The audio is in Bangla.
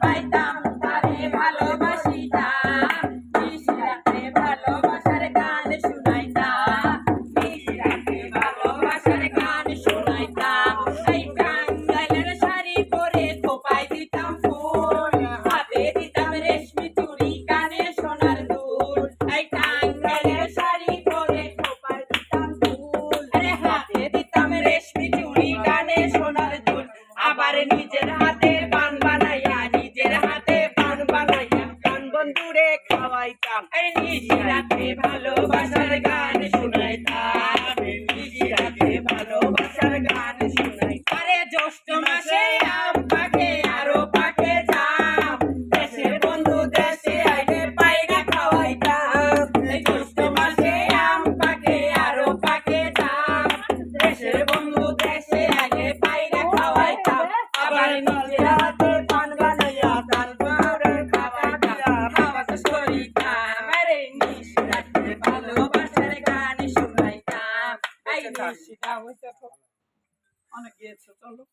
পাইতাম তারে ভালোবাসিতাম নিশি রাতে ভালোবাসার গান শুনাইতাম নিশি রাতে ভালোবাসার গান শুনাইতাম এই টাঙ্গাইলের শাড়ি পরে খোপায় দিতাম ফুল হাতে দিতাম রেশমি চুড়ি কানে সোনার দুল এই টাঙ্গাইলের শাড়ি পরে খোপায় দিতাম ফুল আরে হাতে দিতাম রেশমি চুড়ি কানে সোনার দুল আবার নিজের হাতে পান বানাইয়া গান বন্ধুরে খাওয়াইতাম আরে নিশি রাতে ভালোবাসার গান শুনাইতাম নিশি রাতে ভালোবাসার গান শুনাইতাম আরে জ্যৈষ্ঠ মাসে আম পাকে আরো পাকে জাম দেশের বন্ধু দেশে আইলে পায়রা খাওয়াইতাম এই জ্যৈষ্ঠ মাসে আম পাকে আরো পাকে জাম দেশের বন্ধু দেশে আইলে পায়রা খাওয়াইতাম আবার নিজের হাতে পান বানাইয়া গান বন্ধুরে খাওয়াইতাম খাওয়া শেষ করিতাম আরে নিশি রাতে ভালোবাসার গান শুনাইতাম এই নিশিটা হইছে অনেক গিয়েছে চলো